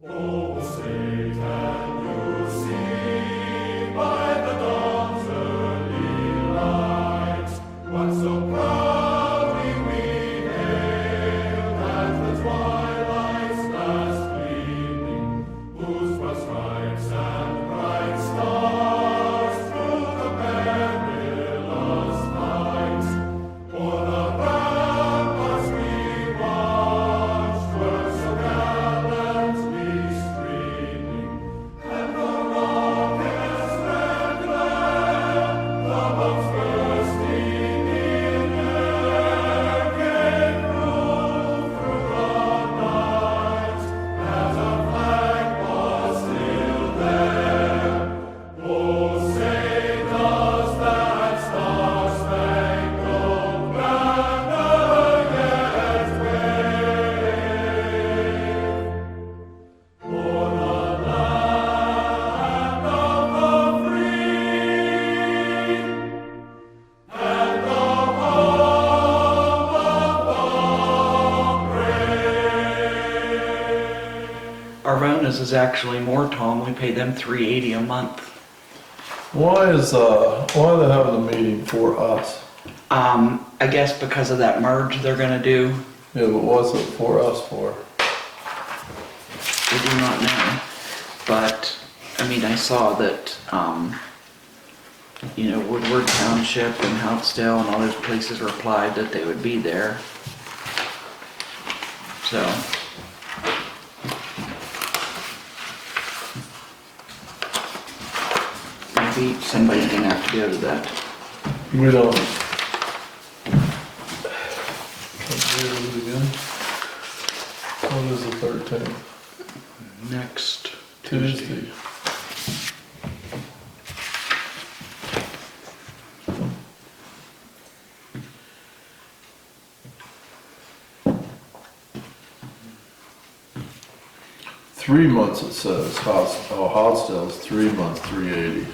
Oh, say can you see by the dawn's early light what so proudly we hailed at the twilight's last gleaming, whose broad stripes and bright stars through the perilous fight o'er the ramparts we watched were so gallantly streaming, and the rocket's red glare, the bombs bursting in air, gave proof through the night that a flag was still there. Oh, say does that star-spangled banner yet wave o'er the land of the free and the home of the brave? Arvona's is actually more, Tom. We pay them $380 a month. Why are they having a meeting for us? I guess because of that merge they're gonna do. Yeah, but what's it for us for? We do not know. But, I mean, I saw that, Woodward Township and Houtzdale and all those places replied that they would be there. So. Maybe somebody's gonna have to go to that. We don't. Let's do it again. What is the 13th? Next Tuesday. Three months it says, Hotsdale's 3 months, 380.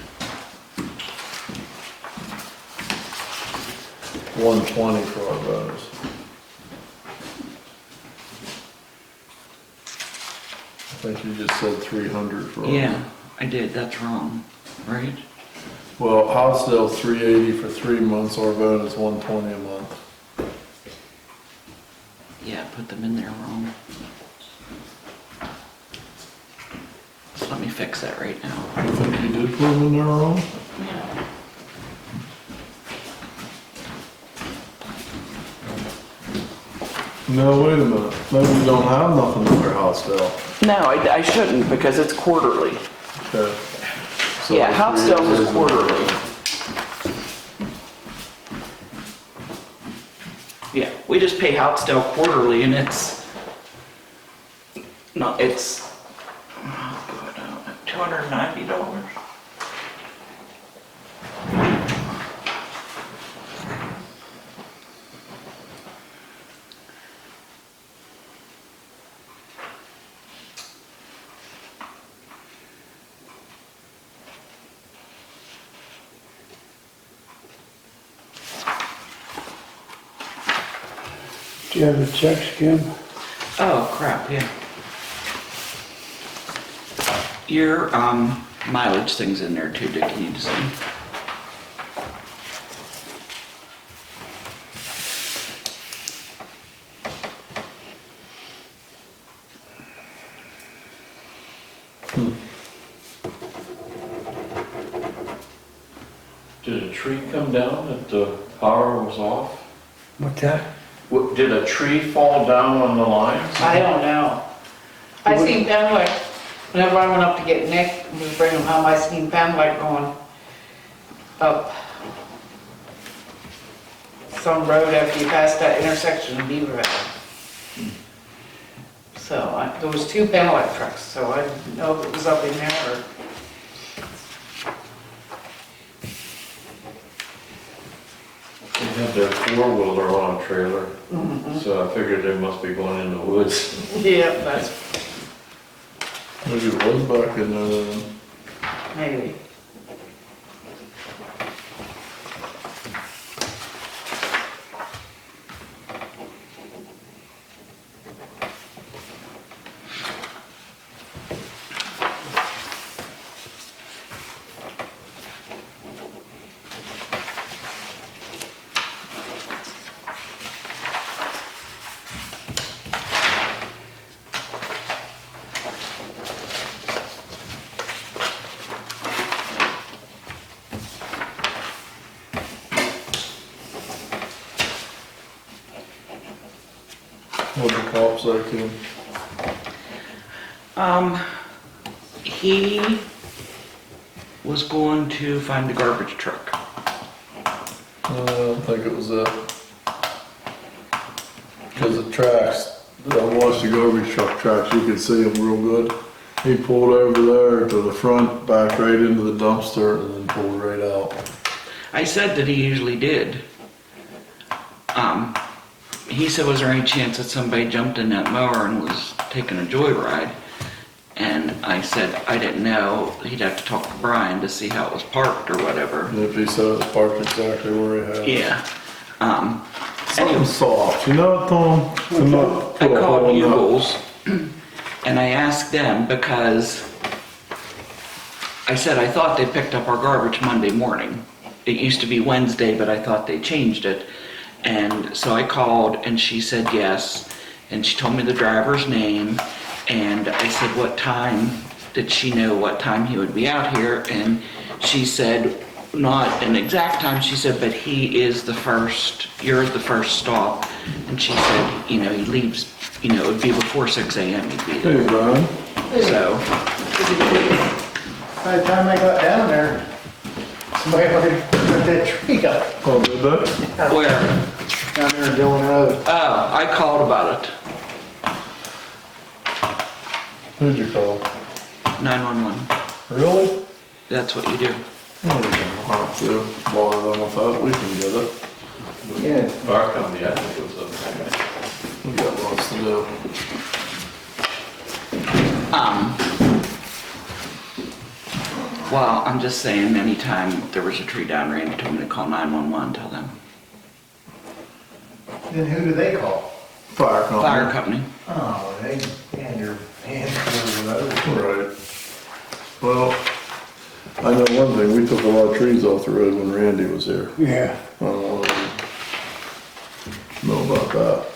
120 for our voters. I think you just said 300 for our. Yeah, I did. That's wrong, right? Well, Hotsdale's 380 for 3 months, Arvona's 120 a month. Yeah, put them in there wrong. Let me fix that right now. I think you did put them in there wrong. No, wait a minute. Maybe we don't have nothing in there, Hotsdale. No, I shouldn't because it's quarterly. Okay. So Yeah, Houtzdale's is 380. quarterly. Yeah, we just pay Houtzdale quarterly and it's $290. Do you have the checks, Kim? Oh, crap, yeah. Your mileage thing's in there too, Dick, you need to see. Did a tree come down that the power was off? What's that? Did a tree fall down on the lines? I don't know. I seen Penlight, whenever I went up to get Nick, and was bringing him home, I seen Penlight going up some road after you pass that intersection in Beaver Valley. So, there was 2 Penlight trucks, so I didn't know if it was up in there or... They had their 4-wheeler on a trailer, so I figured they must be going in the woods. Yeah, that's Maybe it was back in there then. maybe. cop say, Kim? He was going to find the garbage truck. I don't think it was that. Cause the tracks, I watched the garbage truck tracks, you could see them real good. He pulled over there to the front, backed right into the dumpster and then pulled right out. I said that he usually did. He said, was there any chance that somebody jumped in that mower and was taking a joyride? And I said, I didn't know. He'd have to talk to Brian to see how it was parked or whatever. And if he said it was parked exactly where he had it. Yeah. Something soft, you know what, Tom? To not I put a hole called in that. Bugles and I asked them because I said I thought they picked up our garbage Monday morning. It used to be Wednesday, but I thought they changed it. And so I called and she said yes. And she told me the driver's name. And I said, what time did she know what time he would be out here? And she said, not an exact time. She said, but he is the first, you're the first stop. And she said, you know, he leaves, you know, it would be before 6 a.m. he'd be there. Hey, Brian. So, By the time I got down there, somebody already put that tree up Oh, did that? where? down there in Dillon Road. Oh, I called about it. Who'd you call? 911. Really? That's what you do. Oh, we don't have to bother them with that, we can get it. Yeah. Fire company, I think it was up there. We got lots to do. Well, I'm just saying, anytime there was a tree down, Randy told me to call 911, tell them. Then who do they call? Fire company. Fire company. Oh, they hand their hands full of those. Right. Well, I know one thing, we took a lot of trees off the road when Randy was here. Yeah, I don't want to know about that.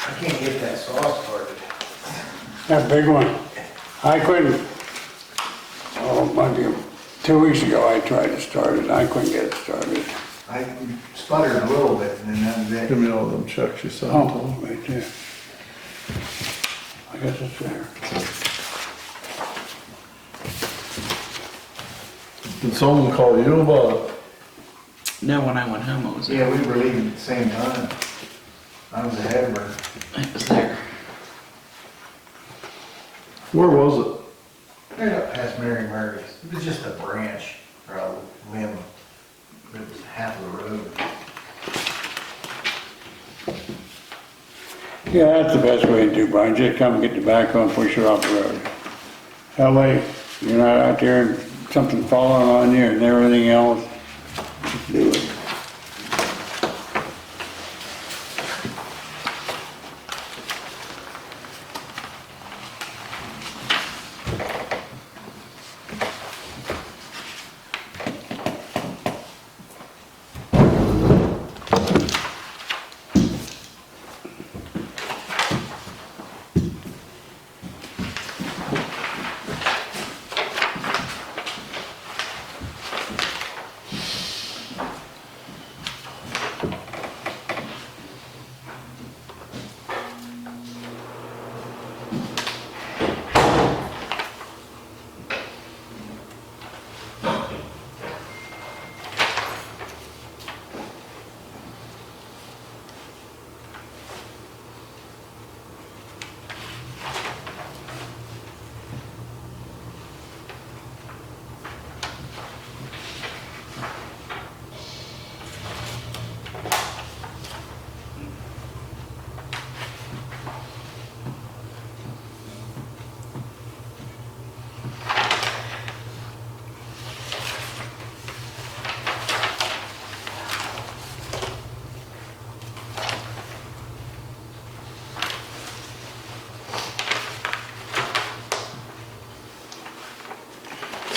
I can't get that saw started. that big one. I couldn't, oh, maybe 2 weeks ago I tried to start it, I couldn't get it started. I sputtered a little bit and then that was Give it. me all them checks you sent. Oh, right there. I guess it's there. Did someone call you about it? No, when I went home, it was Yeah, there. we were leaving at the same time. I was ahead of her. It was there. Where was it? Right up past Mary Murray's. It was just a branch or a limb. It was half of the road. Yeah, that's the best way to do, Brian, just come get the backhoe and push it off the road. That way, you're not out there and something falling on you and everything else. Just do it.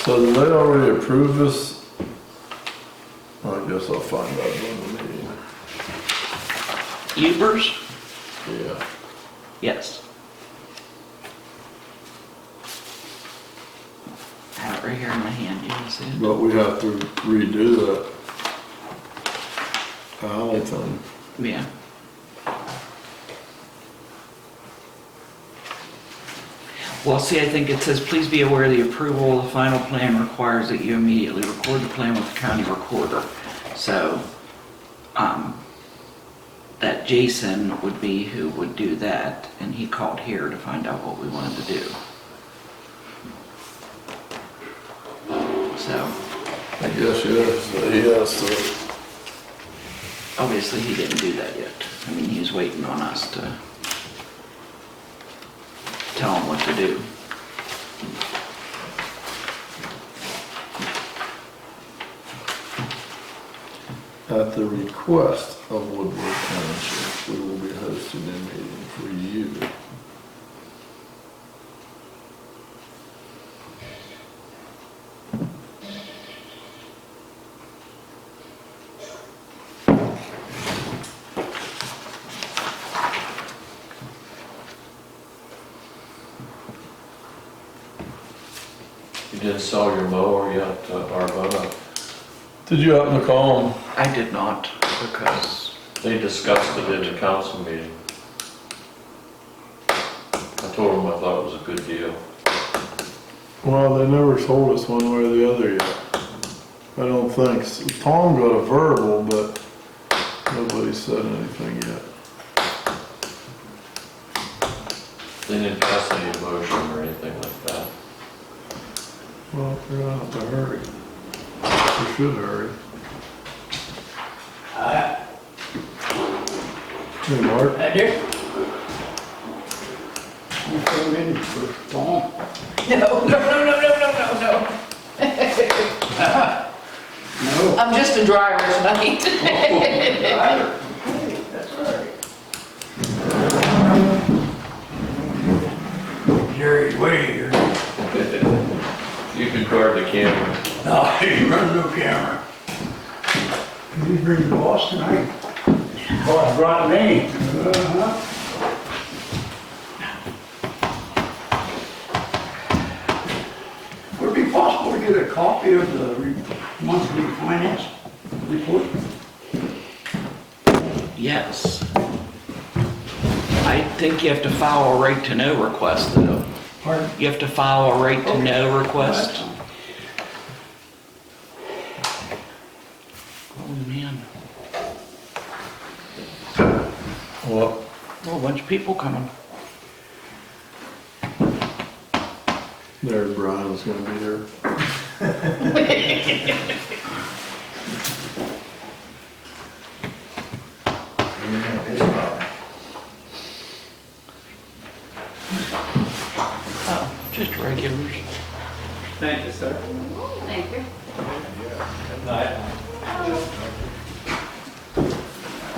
So did they already approve this? I guess I'll find out during the meeting. Ubers? Yeah. Yes. I have it right here in my hand, you can see it. But we have to redo that alley thing. Yeah. Well, see, I think it says, please be aware the approval of the final plan requires that you immediately record the plan with the county recorder. So, that Jason would be who would do that, and he called here to find out what we wanted to do. So, I guess he has to. obviously he didn't do that yet. I mean, he's waiting on us to tell him what to do. At the request of Woodward Township, we will be hosting a meeting for you. You didn't sell your mower yet, Arvada? Did you happen to call him? I did not, because They discussed it at a council meeting. I told them I thought it was a good deal. Well, they never told us one way or the other yet. I don't think. Tom got a verbal, but nobody said anything yet. They didn't pass any motion or anything like that. Well, we're gonna have to hurry. We should hurry. Hey, Mark. You filled in for Tom? No. No. I'm just a driver tonight. That's right. Jerry's way here. You can guard the camera. No, he runs no camera. He's bringing the boss tonight. Boss brought me. Would it be possible to get a copy of the monthly finance report? yes. I think you have to file a right to know request though. Pardon? You have to file a right to know request. Oh man, What? well, a bunch of people coming. There, Brian's gonna be here. Oh, just regulars. Thank you, sir. Thank you.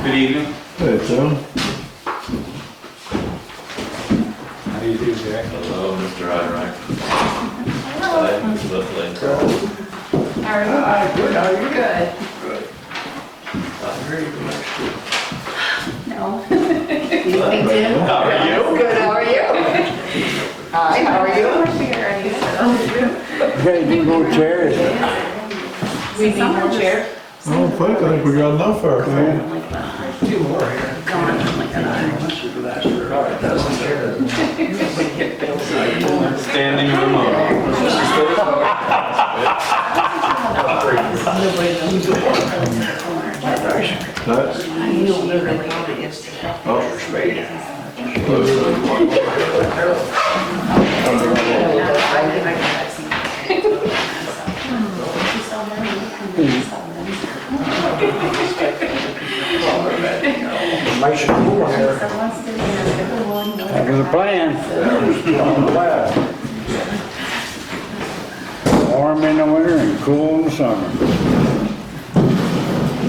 Good evening. Hey, Tim. How do you do, Jack? Hello, Mr. Irack. Hello. Hi, Ms. Littling. How are you? Hi, good, how are you? Good. I'm ready for next week. No. You think too? How are you? Good, how are you? Hi, how are you? Okay, do more chairs. We need more chair. I don't think, I think we got enough there. Two more here. Standing room only. That's, That was a plan. Warm in the winter and cool in the summer.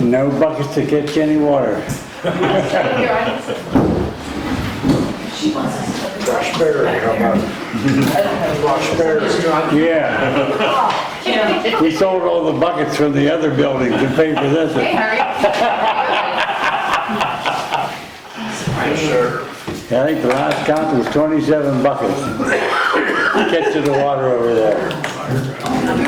No buckets to catch any water. Yeah. We sold all the buckets from the other building to pay for this. Hey, how are you? I think the last count was 27 buckets. Catch to the water over there.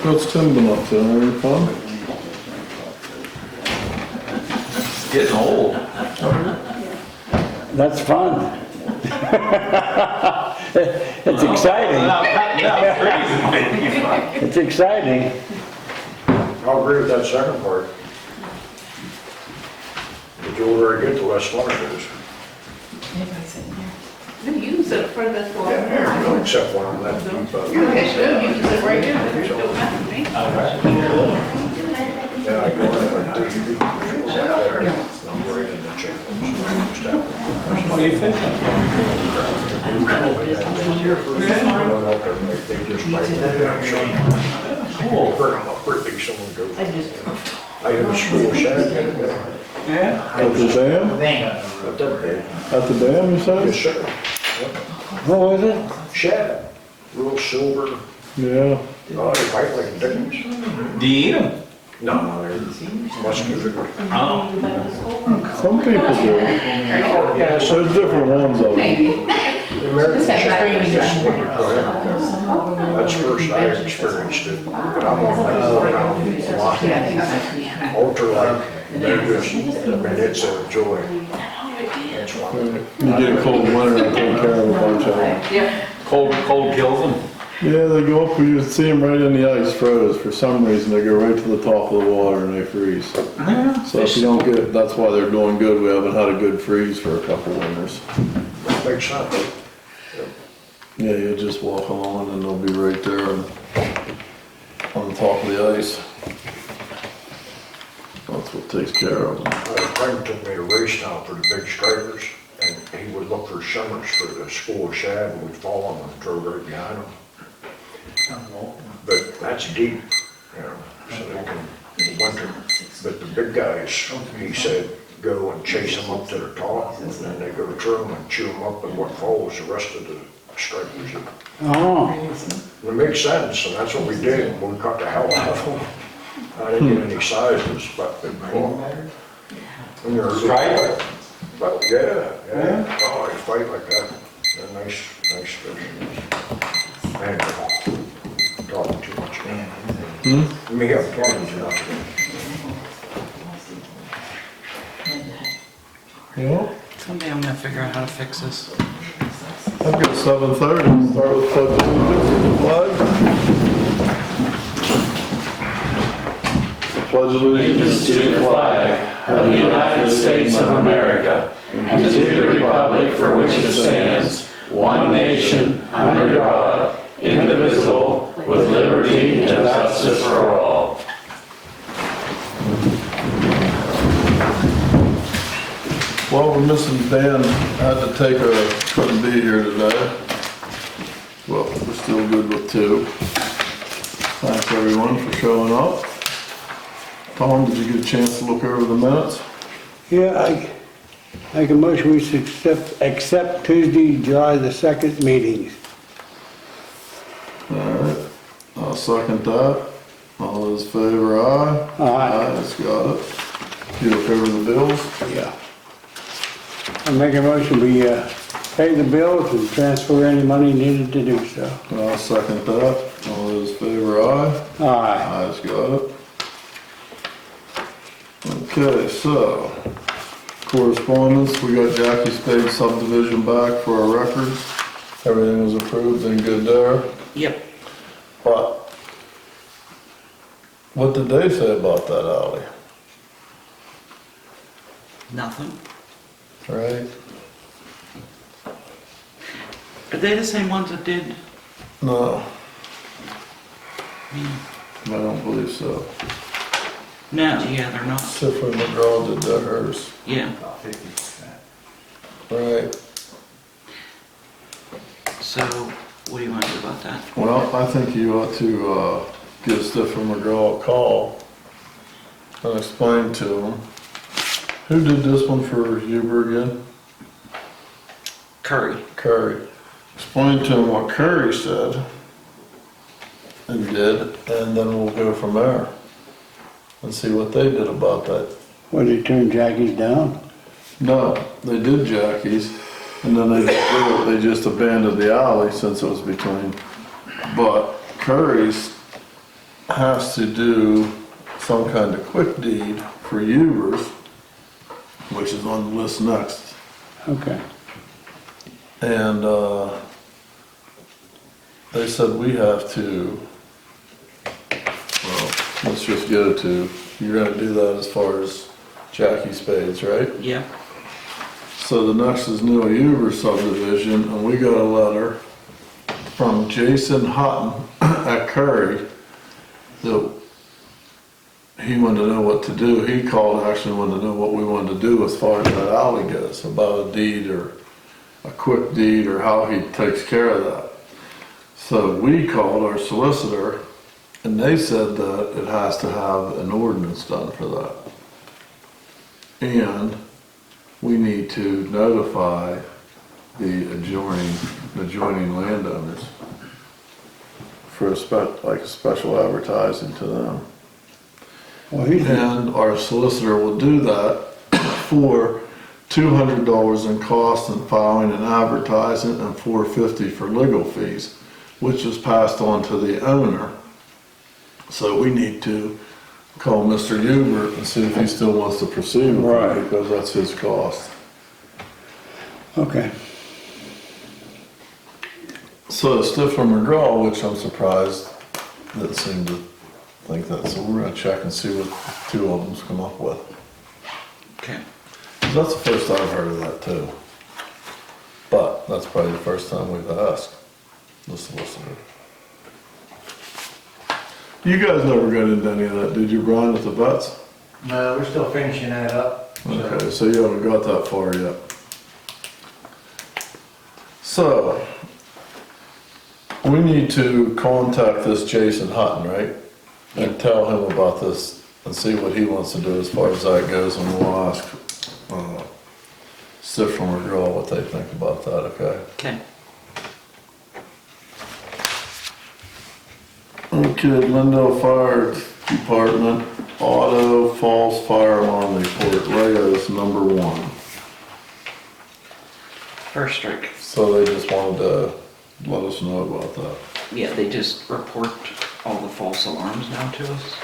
What's Tim been up to? Any fun? It's getting old. That's fun. It's exciting. Now, crazy might be fun. It's exciting. I'll agree with that second part. The older I get, the less fun it is. No, you can sit up front of this wall. Yeah, you don't accept one on that deep, but, Okay, sure, you can sit right here. It don't matter to me. yeah, I go in like this. I'm right in the chair. What do you think? They just might cool. Pretty someone goes. I had a school shed. At the dam? At that big. At the dam, you Yes, say? sir. What was it? Shed. Real silver. Yeah. Oh, they fight like dickens. Do you eat them? No, they're muscular. Oh. Some people do. Yes. There's different ones of them. The American That's first I experienced it, but I'm on like 4 pound ultralight. They're just, I mean, it's a joy. That's why. You get a cold winter, I take care of a bunch of them. Cold kills them? Yeah, they go up, you see them right in the ice froze. For some reason, they go right to the top of the water and they freeze. So if you don't get, that's why they're doing good. We haven't had a good freeze for a couple winters. Makes sense. Yeah, you just walk along and they'll be right there and on the top of the ice. That's what takes care of them. A friend took me to race now for the big stripers, and he would look for swimmers for the school shad, and we'd follow them and drove right behind them. But that's deep, you know, so they can winter. But the big guys, he said, go and chase them up to the top, and then they go through them and chew them up, and what falls, the rest of the stripers. Oh, It makes sense, and that's what we did, and we cut the hell out of them. I didn't get any sizes, but they when you're Stripe? Well, yeah. Oh, they fight like that. They're nice fish. Man, talking too much. Me, I'm talking too much. Yeah, Someday I'm gonna figure out how to fix this. I've got 7:30. Start with pledge of allegiance to the flag. Pledge of allegiance To the flag of the United States of America and to the republic for which it stands, one nation, under God, indivisible, with liberty and justice for all. Well, we're missing Dan, had to couldn't be here today. Well, we're still good with 2. Thanks everyone for showing up. Tom, did you get a chance to look over the minutes? yeah, I make a motion we should accept Tuesday, July the 2nd meetings. Alright, I'll second that. All those in favor, aye? Aye. That's got it. You look over the bills? Yeah. I make a motion we pay the bills and transfer any money needed to do so. I'll second that. All those in favor, aye? Aye. Ayes got it. Okay, so, correspondence, we got Jackie Spade subdivision back for our records. Everything was approved and good there. Yep. But, what did they say about that alley? Nothing. Right? Are they the same ones that did? No. I don't believe so. No, yeah, they're not. Tiffany McGraw did that hers. Yeah. Right. So, what do you want to do about that? Well, I think you ought to give Tiffany McGraw a call and explain to him. Who did this one for Huber again? Curry. Curry. Explain to him what Curry said and did, and then we'll go from there and see what they did about that. What, they turned Jackie's down? No, they did Jackie's, and then they just abandoned the alley since it was between. But Curry's has to do some kind of quick deed for Hubers, which is on the list next. Okay. And, they said we have to, well, let's just go to, you're gonna do that as far as Jackie Spades, right? Yeah, So the next is New Huber subdivision, and we got a letter from Jason Hutton at Curry that he wanted to know what to do. He called, actually wanted to know what we wanted to do as far as that alley goes, about a deed or a quick deed or how he takes care of that. So we called our solicitor, and they said that it has to have an ordinance done for that. And we need to notify the adjoining landowners for a special advertising to them. Well, he's, And our solicitor will do that for $200 in cost and filing and advertising and $450 for legal fees, which is passed on to the owner. So we need to call Mr. Hubert and see if he still wants to proceed with Right. it, because that's his cost. okay. So Stifler McGraw, which I'm surprised that seemed to think that, so we're gonna check and see what two of them's come up with. okay. 'Cause that's the first I've heard of that too. But that's probably the first time we've asked the solicitor. You guys never got into any of that, did you, Brian, with the vets? No, we're still finishing that up. so- Okay, so you haven't got that far yet. So, we need to contact this Jason Hutton, right? And tell him about this and see what he wants to do as far as that goes, and we'll ask, Stifler McGraw what they think about that, okay? Okay. Okay, Glendale Fire Department, auto false fire alarm report, Legos number 1. First strike. So they just wanted to let us know about that. Yeah, they just report all the false alarms now to us.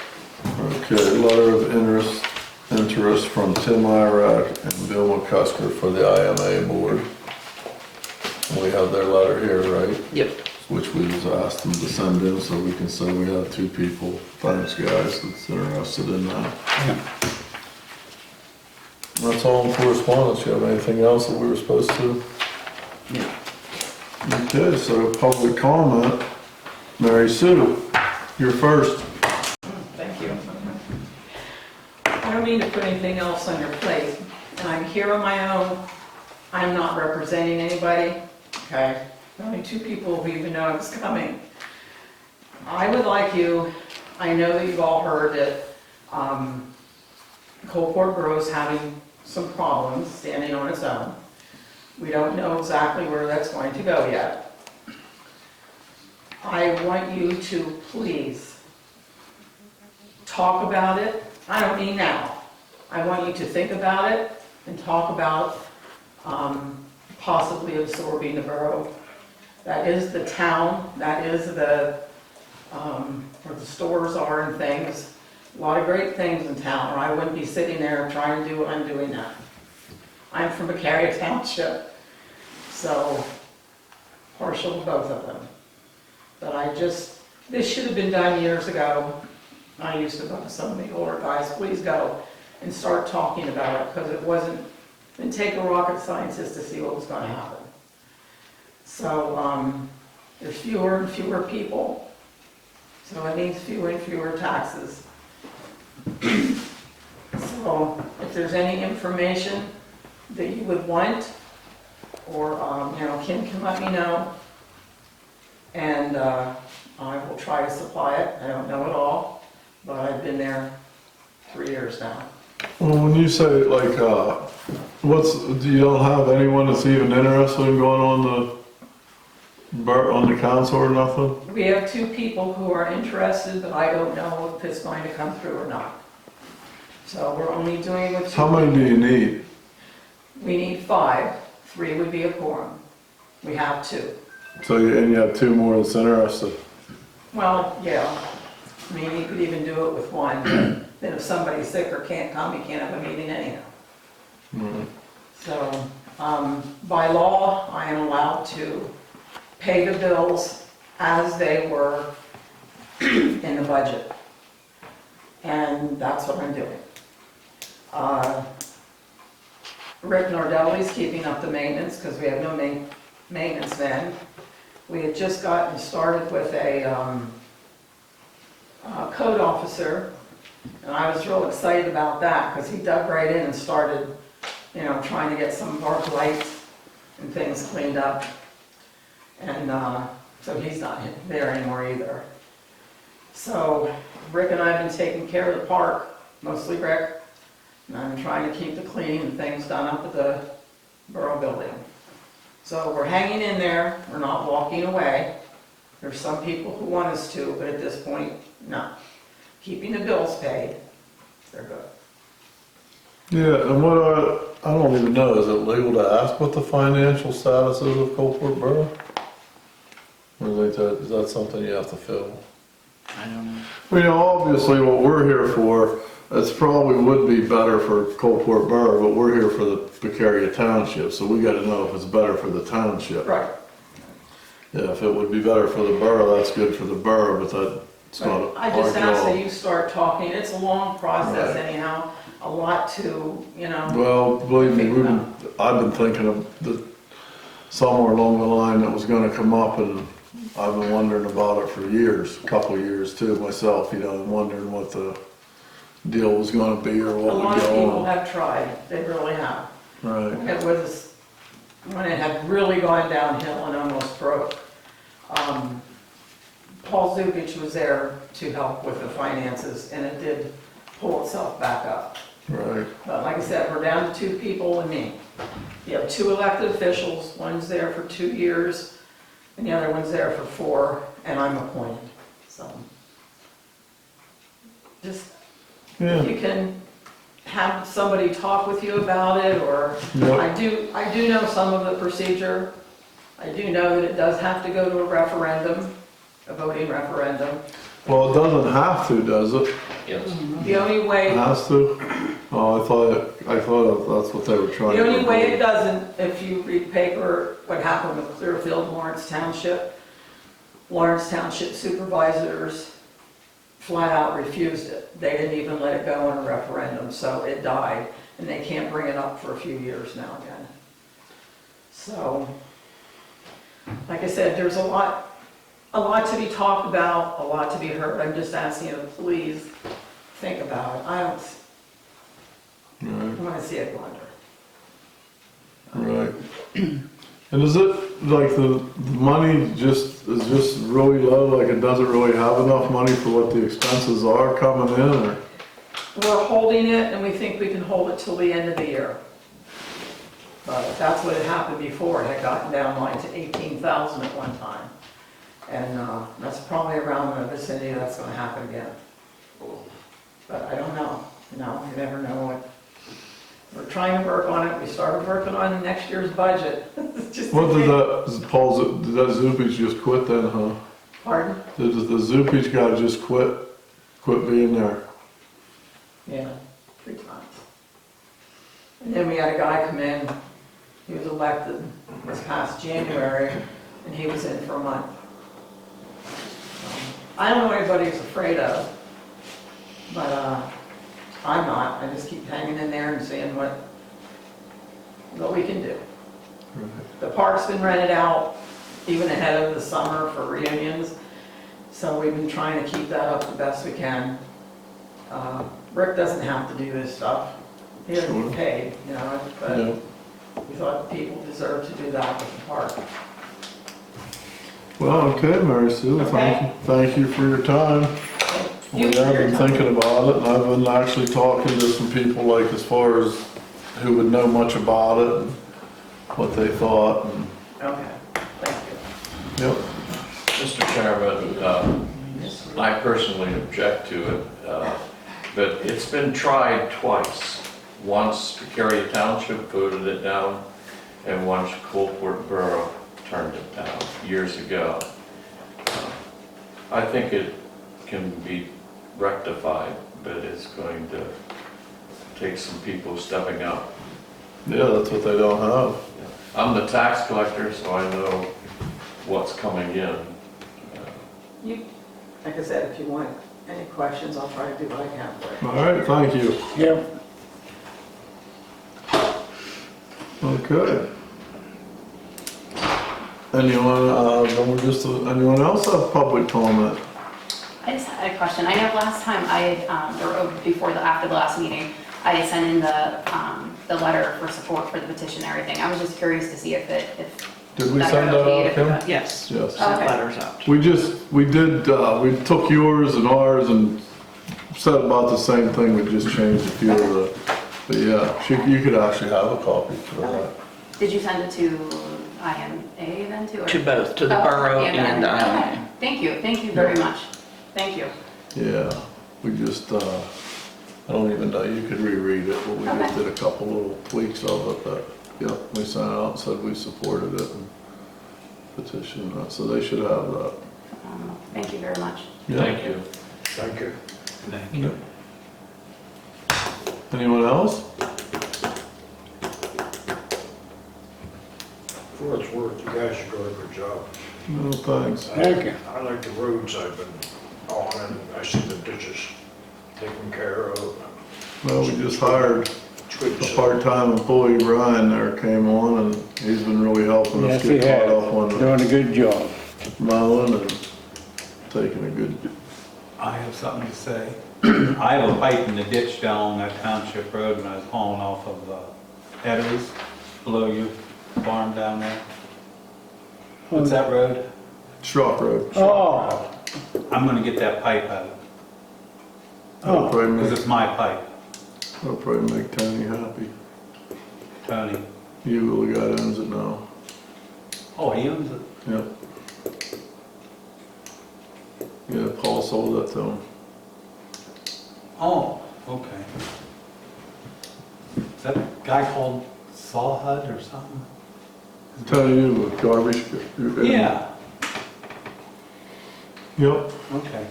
Okay, letter of interest from Tim Iraq and Bill McCusker for the IMA board. We have their letter here, right? Yep. Which we was asked them to send in, so we can say we have 2 people, thanks guys, that's interested in that. Yeah. That's all in correspondence. You have anything else that we were supposed to? Yeah. Okay, so public comment. Mary Sue, you're first. Thank you. I don't mean to put anything else on your plate, and I'm here on my own. I'm not representing anybody, okay? Only 2 people who even know I was coming. I would like you, I know that you've all heard that Coalport Borough is having some problems standing on its own. We don't know exactly where that's going to go yet. I want you to please talk about it. I don't mean now. I want you to think about it and talk about possibly absorbing the borough. That is the town, that is the, where the stores are and things. A lot of great things in town, or I wouldn't be sitting there trying to do what I'm doing now. I'm from Beccaria Township, so partial to both of them. But this should have been done years ago. I used to go to some of the older guys, please go and start talking about it, because didn't take a rocket scientist to see what was going to happen. So there's fewer and fewer people, so it means fewer and fewer taxes. So if there's any information that you would want, or Kim can let me know, and I will try to supply it. I don't know it all, but I've been there 3 years now. Well, when you say like, do you don't have anyone that's even interested in going on the council or nothing? We have 2 people who are interested, but I don't know if it's going to come through or not. So we're only doing with 2. How many do you need? We need 5. 3 would be a quorum. We have 2. So you have 2 more that's interested. Well, yeah. I mean, you could even do it with one, but then if somebody's sick or can't come, you can't have a meeting anyhow. Right. So, by law, I am allowed to pay the bills as they were in the budget. And that's what I'm doing. Rick Nardelli's keeping up the maintenance because we have no maintenance men. We had just gotten started with a code officer, and I was real excited about that because he dug right in and started, you know, trying to get some of our lights and things cleaned up. And so he's not there anymore either. So Rick and I have been taking care of the park, mostly Rick, and I'm trying to keep the cleaning and things done up at the borough building. So we're hanging in there, we're not walking away. There's some people who want us to, but at this point, no. Keeping the bills paid, they're good. Yeah, and I don't even know, is it legal to ask what the financial status is of Coalport Borough? Or is that something you have to fill? I don't know. Well, you know, obviously what we're here for, it's probably would be better for Coalport Borough, but we're here for the Beccaria Township, so we gotta know if it's better for the township. Right. Yeah, if it would be better for the borough, that's good for the borough, but that's not I our just ask that job. you start talking, it's a long process Right. anyhow, a lot to, you know. Well, believe me, I've been thinking of somewhere along the line that was gonna come up, and I've been wondering about it for years, a couple of years too, myself, you know, wondering what the deal was gonna be or A what lot would of go people on. have tried, they really have. Right, It was, when it had really gone downhill and almost broke, Paul Zubich was there to help with the finances, and it did pull itself back up. right. But like I said, we're down to 2 people and me. You have 2 elected officials, one's there for 2 years, and the other one's there for 4, and I'm appointed, so. Just, Yeah, if you can have somebody talk with you about it, or, Yep. I do know some of the procedure. I do know that it does have to go to a referendum, a voting referendum. well, it doesn't have to, does it? Yes. The only It way, has to? Oh, I thought that's what they were trying to the only way it do. doesn't, if you read paper, what happened with Clearfield, Lawrence Township Supervisors flat out refused it. They didn't even let it go in a referendum, so it died, and they can't bring it up for a few years now again. So, like I said, there's a lot to be talked about, a lot to be heard. I'm just asking you to please think about it. I don't Right, want to see it go under. right. And is it, like, the money is just really low, like it doesn't really have enough money for what the expenses are coming in, or? We're holding it, and we think we can hold it till the end of the year. But that's what had happened before. It had gotten down like to 18,000 at one time. And that's probably around the vicinity that's going to happen again. But I don't know. No, you never know what. We're trying to work on it. We started working on next year's budget. Just What did did that Zupich just quit then, huh? Pardon? Did the Zupich guy just quit being there? Yeah, 3 times. And then we had a guy come in, he was elected this past January, and he was in for a month. I don't know what anybody's afraid of, but I'm not. I just keep hanging in there and seeing what we can do. Right. The park's been rented out even ahead of the summer for reunions, so we've been trying to keep that up the best we can. Rick doesn't have to do this stuff. He doesn't Sure. get paid, you know, but Yeah. we thought people deserve to do that with the park. Well, okay, Mary Sue, Okay. thank you for your time. We You for have your been time. thinking about it, and I've been actually talking to some people, like, as far as who would know much about it, and what they thought, and, Okay, thank you. yep. Mr. Chairman, I personally object to it, but it's been tried twice. Once Beccaria Township voted it down, and once Coalport Borough turned it down years ago. I think it can be rectified, but it's going to take some people stepping up. Yeah, that's what they don't have. I'm the tax collector, so I know what's coming in. You, like I said, if you want any questions, I'll try to do what I can for you. All right, thank you. Yep. Okay. Anyone else have public comment? I just had a question. I know last time I had, after the last meeting, I had sent in the letter for support for the petition and everything. I was just curious to see if Did we send that out, Kim? Yes. Yes. Sent Okay. letters out. We took yours and ours and said about the same thing, we just changed a few of the, but yeah, you could actually have a copy for that. Did you send it to IMA then too? Or? To both, to the borough and Okay. Thank you very much. Thank you. Yeah, we just, I don't even know, you could reread it, but we just did a couple little tweaks of it that, yeah, we sent out and said we supported it and petitioned that, so they should have that. Thank you very much. Yeah. Thank you. Thank you. Thank you. Anyone else? For what it's worth, you guys are doing a good job. No, thanks. Thank you. I like the roads I've been on, and I see the ditches taken care of. Well, we just hired It's good to a see. part-time employee, Brian, there came on, and he's been really helping us Yes, he get caught has. up on the Doing a good job. mowing and taking a good, I have something to say. I have a pipe in the ditch down that township road and I was hauling off of Edwards, below you, farm down there. What's that road? Schrock Road. Oh, I'm gonna get that pipe out, That'll oh, probably because make, it's my pipe, that'll probably make Tony happy. Tony. You the guy that owns it now. Oh, he owns it? Yep. Yeah, Paul sold that to him. Oh, okay. Is that a guy called Sawhud or something? Tony, you with garbage. Yeah, Yep. okay.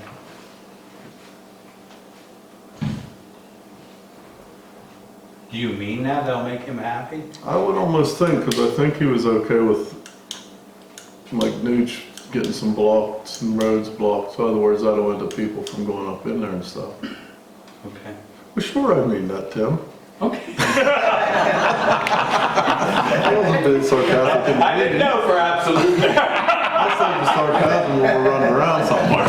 Do you mean that? That'll make him happy? I would almost think, because I think he was okay with, like, Nooch getting some blocks, some roads blocked, so otherwise that'll end up people from going up in there and stuff. Okay. Well, sure, I mean that, Tim. Okay. That was a bit sarcastic. I didn't know for absolute. I said the sarcasm when we're running around somewhere.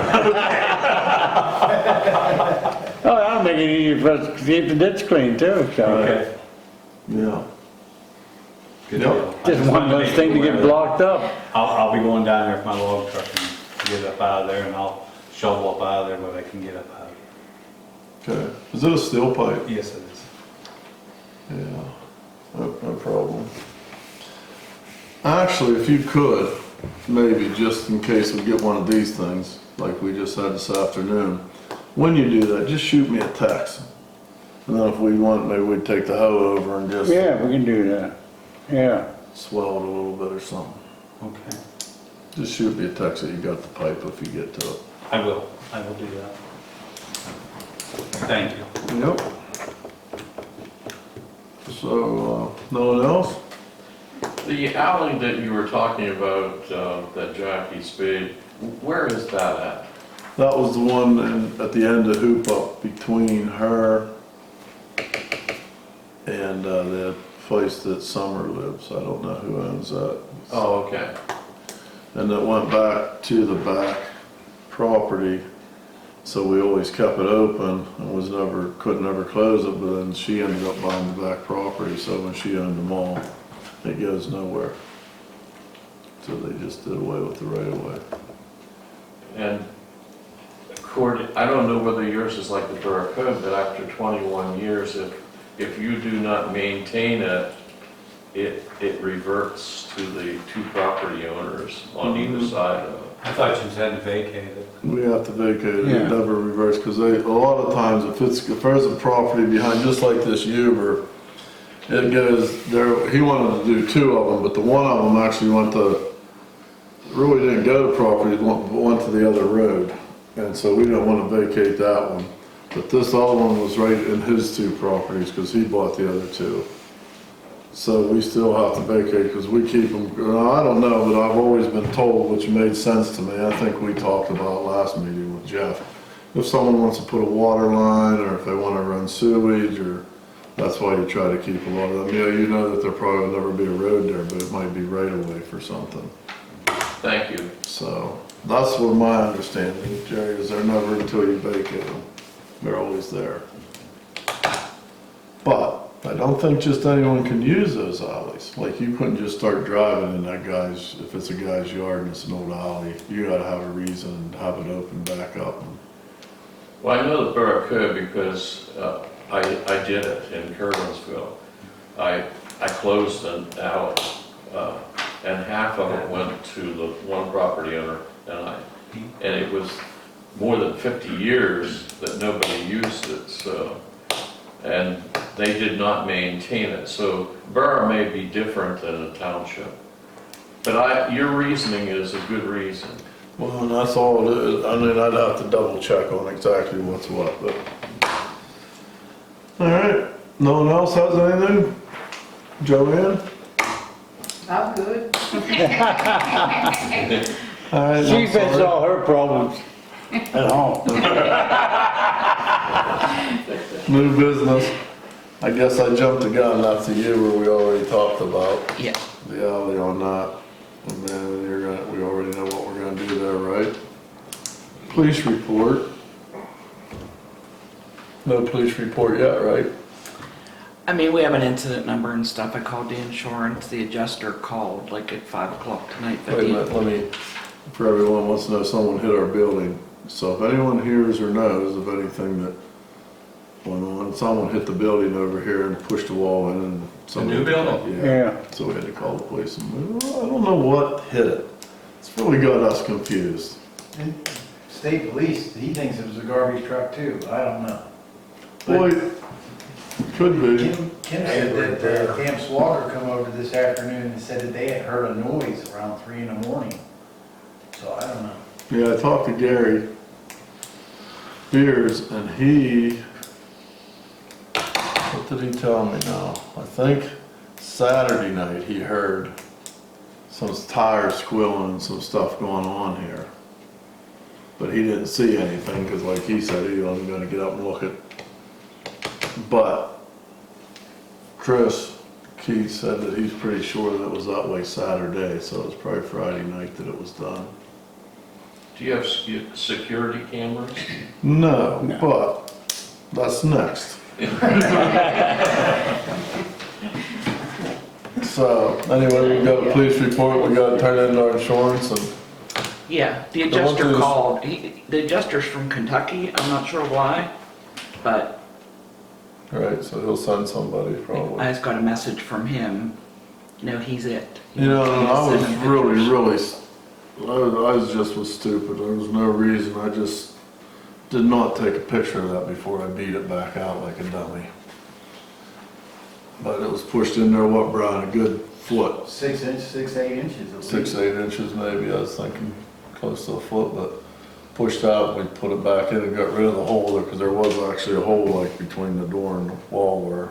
oh, that'll make it easier for us to keep the ditch clean too, so. Okay. Yeah. Good Yep. deal. I Just one of wanted to those make things to you get aware of blocked up. that. I'll be going down there with my log truck and get up out of there and I'll shovel up out of there what I can get up out of Okay. Is it a steel pipe? it. Yes, it is. Yeah. No problem. Actually, if you could, maybe just in case we get one of these things, like we just had this afternoon, when you do that, just shoot me a text. And then if we want, maybe we'd take the hoe over and just Yeah, we can do that. Yeah. swell it a little bit or something. Okay. Just shoot me a text that you got the pipe if you get to it. I will do that. Thank you. Yep. So, no one else? The alley that you were talking about, that Jackie spade, where is that at? That was the one at the end of Hoop Up between her and the place that Summer lives. I don't know who owns that. Oh, okay. And it went back to the back property, so we always kept it open and could never close it, but then she ended up buying the back property, so when she owned them all, it goes nowhere. So they just did away with the right of way. And I don't know whether yours is like the Borough Code, but after 21 years, if you do not maintain it, it reverts to the two property owners on either side of it. I thought you said to vacate it. We have to vacate it, Yeah. it never reverts, because a lot of times, if there's a property behind, just like this Uber, it goes, he wanted to do two of them, but the one of them actually really didn't go to property, it went to the other road. And so we don't wanna vacate that one. But this other one was right in his two properties, cause he bought the other two. So we still have to vacate, cause we keep them, I don't know, but I've always been told, which made sense to me, I think we talked about last meeting with Jeff. If someone wants to put a water line, or if they wanna run sewage, or, that's why you try to keep a lot of them. Yeah, you know that there probably will never be a road there, but it might be right away for something. Thank you. So, that's what my understanding, Jerry, is they're never until you vacate them. They're always there. But, I don't think just anyone can use those alleys. Like, you couldn't just start driving in that guy's, if it's a guy's yard and it's an old alley, you gotta have a reason and have it open back up. Well, I know the borough could because I did it in Kerwinsville. I closed an alley, and half of it went to the one property owner, and it was more than 50 years that nobody used it, so, and they did not maintain it. So borough may be different than a township. But your reasoning is a good reason. Well, and that's all it is. I mean, I'd have to double check on exactly what's what, but. All right, no one else has anything? Joanne? I'm good. All right, She I'm fixed sorry. all her problems at home. New business. I guess I jumped the gun, not to you, where we already talked about Yeah. the alley on that. And then we already know what we're gonna do there, right? Police report. No police report yet, right? I mean, we have an incident number and stuff. I called the insurance, the adjuster called like at 5 o'clock tonight. Wait a minute, let me, for everyone wants to know, someone hit our building. So if anyone hears or knows of anything that went on, someone hit the building over here and pushed the wall in and. new building? Yeah, so we had to call the police and, I don't know what hit it. It's really got us confused. And state police, he thinks it was a garbage truck too, but I don't know. Boy, could be. Kim said that Cam Swagger come over this afternoon and said that they had heard a noise around 3 in the morning. So I don't know. Yeah, I talked to Gary Beers and what did he tell me now? I think Saturday night he heard some tires squealing and some stuff going on here. But he didn't see anything because like he said, he wasn't gonna get up and look at. But Chris Keith said that he's pretty sure that it was that way Saturday, so it was probably Friday night that it was done. Do you have security cameras? No, but that's next. So, anyway, we got a police report, we got to turn in our insurance and, Yeah, the The one adjuster thing is- called. The adjuster's from Kentucky. I'm not sure why, but right, so he'll send somebody I probably. just got a message from him. No, he's it. You know, He's I was sending really, pictures. I was just was stupid, there was no reason, I just did not take a picture of that before I beat it back out like a dummy. But it was pushed in there, what, Brian, a good foot? 6 inches, 6, 8 inches. at least. 6, 8 inches maybe, I was thinking close to a foot, but pushed out, we put it back in and got rid of the hole there, because there was actually a hole like between the door and the wall where.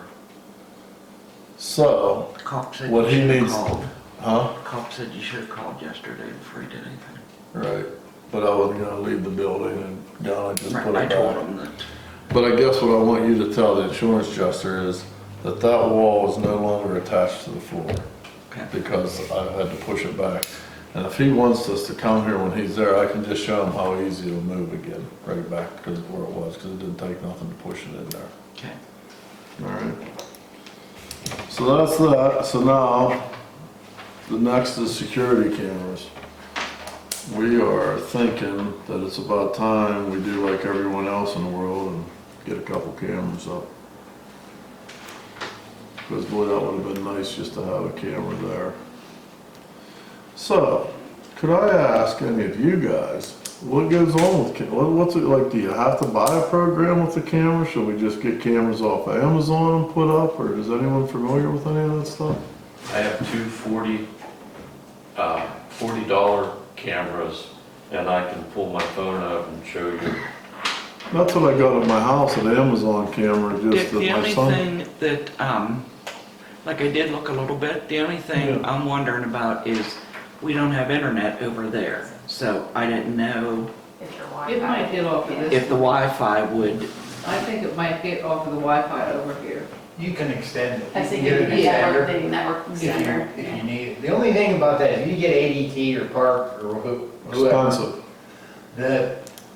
So, Cop said what you he should have needs- called. huh? Cop said you should have called yesterday before you did anything. Right, but I wasn't gonna leave the building and I just Right, put I it told back. him that. But I guess what I want you to tell the insurance adjuster is that that wall is no longer attached to the floor. Okay. Because I had to push it back. And if he wants us to come here when he's there, I can just show him how easy it'll move again, right back because where it was, because it didn't take nothing to push it in there. Okay. Alright. So that's that. So now, the next is security cameras. We are thinking that it's about time we do like everyone else in the world and get a couple cameras up. Because boy, that would have been nice just to have a camera there. So, could I ask any of you guys, what goes on with, what's it like, do you have to buy a program with the camera? Should we just get cameras off of Amazon and put up, or is anyone familiar with any of that stuff? I have two $40 cameras and I can pull my phone out and show you. That's what I got at my house, an Amazon camera, just The that my only son. thing that, like I did look a little bit, the only thing Yeah. I'm wondering about is we don't have internet over there. So I didn't know If your It might Wi-Fi. get off of if this. the Wi-Fi would, I think it might get off of the Wi-Fi over here. You can extend it. I You think can it get would an be network, extender the network if you, extender. if you need it. The only thing about that, if you get ADT or Park or whoever, Expensive.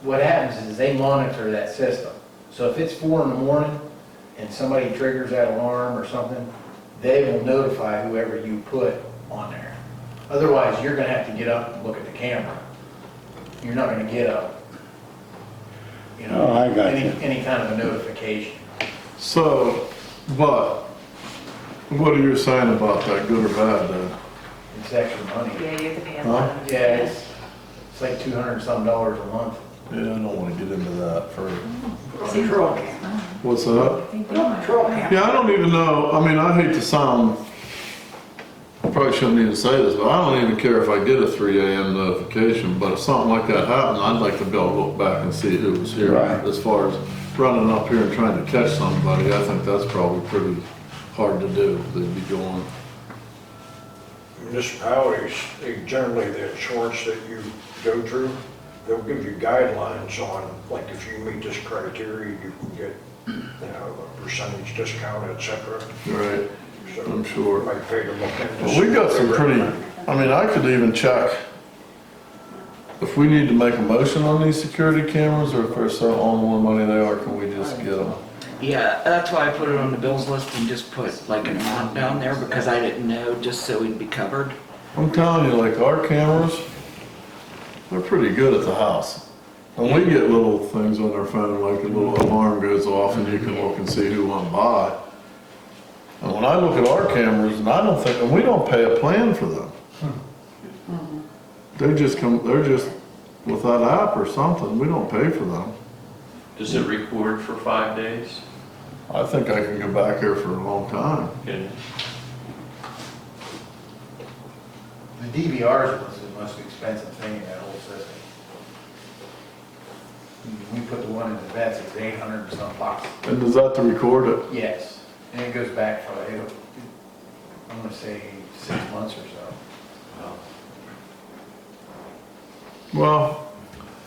what happens is they monitor that system. So if it's 4 in the morning and somebody triggers that alarm or something, they will notify whoever you put on there. Otherwise, you're gonna have to get up and look at the camera. You're not gonna get Oh, I got you. any kind of a notification. So, but, what are you saying about that, good or bad then? It's extra money. Yeah, you have to pay a Huh? lot. Yeah, it's like $200 some a month. Yeah, I don't wanna get into that for, Patrol camera. what's that? Patrol camera. Yeah, I don't even know, I mean, I hate to sound, I probably shouldn't even say this, but I don't even care if I get a 3 AM notification, but if something like that happens, I'd like to be able to look back and see who was here. Right. As far as running up here and trying to catch somebody, I think that's probably pretty hard to do, they'd be going. Municipalities, they generally, the insurance that you go through, they'll give you guidelines on, like, if you meet this criteria, you can get, a percentage discount, et cetera. Right, So I'm sure. you might pay to look into. Well, we got some pretty, I mean, I could even check if we need to make a motion on these security cameras, or if they're so on more money they are, can we just get them? yeah, that's why I put it on the bills list and just put like an amount down there because I didn't know, just so we'd be covered. I'm telling you, like, our cameras, they're pretty good at the house. And we get little things on our phone, like a little alarm goes off and you can look and see who went by. And when I look at our cameras, and I don't think, and we don't pay a plan for them. They just come, they're just with that app or something, we don't pay for them. Does it record for 5 days? I think I can go back here for a long time. Can- The DVRs was the most expensive thing in that whole system. We put the one in the vets, it's 800 and some bucks. And does that to record it? Yes, and it goes back for, I'm gonna say 6 months or so. Well,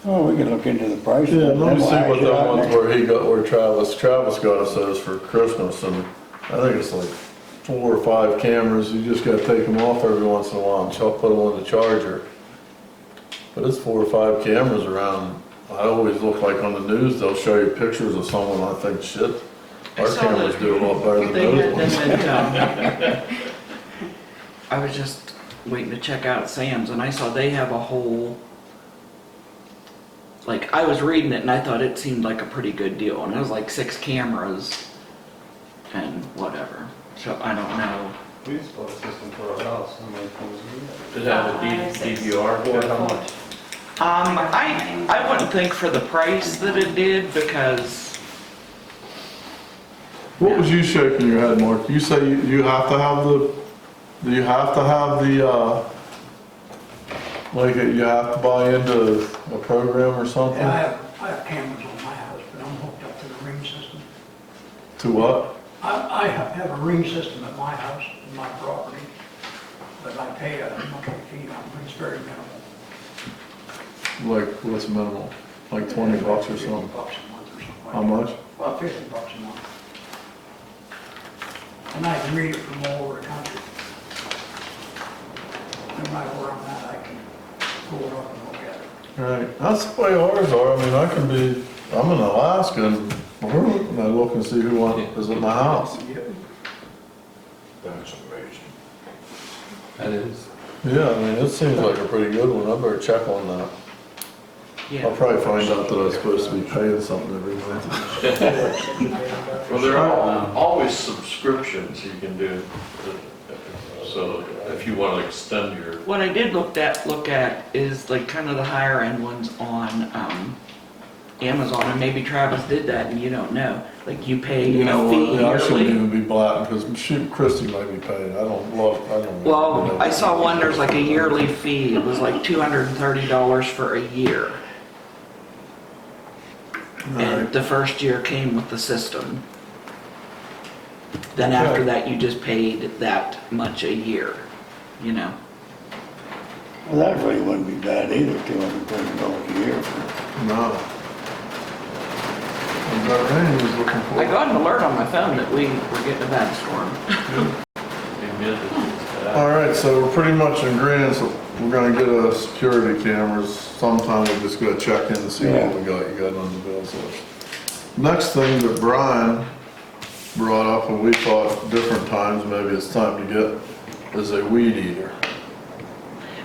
Oh, we can look into the price. yeah, let me see what that that ones where Travis got us those for Christmas, and I think it's like 4 or 5 cameras, you just gotta take them off every once in a while and put them on the charger. But it's 4 or 5 cameras around. I always look like on the news, they'll show you pictures of someone, I think, shit, I our saw cameras that do a lot better than They those had ones. them at, I was just waiting to check out Sam's and I saw they have a whole, like, I was reading it and I thought it seemed like a pretty good deal. And it was like 6 cameras and whatever. So I don't know. We just bought a system for our house, how many phones do we have? Does it have a 6. DVR for it? How much? I wouldn't think for the price that it did because, What was you shaking your head, Mark? You say you have to have do you have to have like, you have to buy into a program or something? Yeah, I have cameras on my house, but I'm hooked up to the ring system. To what? I have a ring system at my house, in my property, but I pay a monthly fee on it, it's very minimal. Like, what's minimal? Like 20 bucks or 50 something? bucks a month or something like How that. much? About 50 bucks a month. And I can read it from all over the country. No matter where I'm at, I can pull it up and look at it. Right, that's the way ours are. I mean, I'm in Alaska and I look and see who is at my house. That's amazing. That is. Yeah, I mean, it seems like a pretty good one. I better check on that. yeah. I'll probably find out that I'm supposed to be paying something every month. Well, there are always subscriptions you can do. So if you want to extend your, What I did look at is like kind of the higher end ones on Amazon, and maybe Travis did that and you don't know. Like you pay You know a what, fee yeah, I shouldn't yearly. even be blatting, because shoot, Christie might be paying, I don't. Well, I saw one, there's like a yearly fee. It was like $230 for a year. And the first year came with the system. Then after that, you just paid that much a year, you know? Well, that really wouldn't be bad either, $230 a year. No. And that Randy was looking for. I got an alert on my phone that we were getting a bad storm. All right, so we're pretty much in agreement, so we're gonna get a security cameras. Sometime we just gotta check in and see what we got, you got on the bills list. Next thing that Brian brought up, and we thought different times, maybe it's time to get, is a weed eater.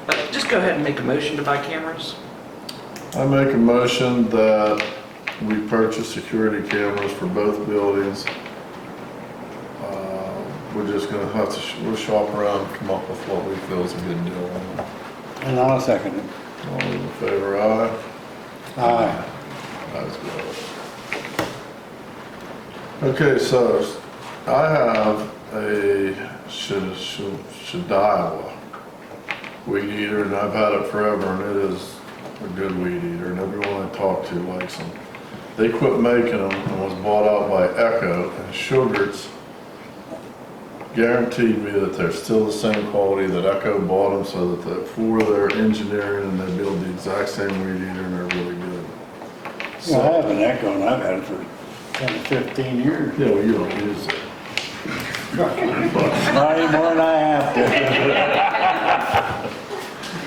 But just go ahead and make a motion to buy cameras. I make a motion that we purchase security cameras for both buildings. We're just gonna have to, we'll shop around and come up with what we feel is a good deal on it. And I'll second it. All those in favor, aye? Aye. That's good. Okay, so I have a Shadiwa weed eater, and I've had it forever, and it is a good weed eater, and everyone I talk to likes them. They quit making them and was bought out by Echo, and Sugarts guaranteed me that they're still the same quality that Echo bought them, so that for their engineering, and they build the exact same weed eater, and they're really good. Yeah, I have an Echo and I've had it for 10 to 15 years. Yeah, well, you don't use it. Not anymore than I have to.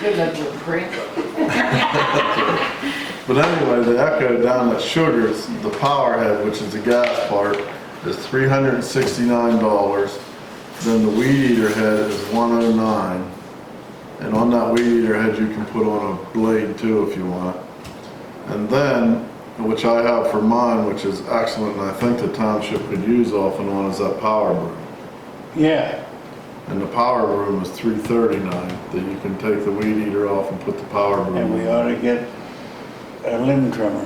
Good enough to drink. But anyway, the Echo down at Sugar's, the power head, which is the gas part, is $369. Then the weed eater head is $109. And on that weed eater head, you can put on a blade too if you want. And then, which I have for mine, which is excellent, and I think the township could use off and on, is that power broom. Yeah, And the power broom is $339, that you can take the weed eater off and put the power broom and we on. ought to get a limb trimmer.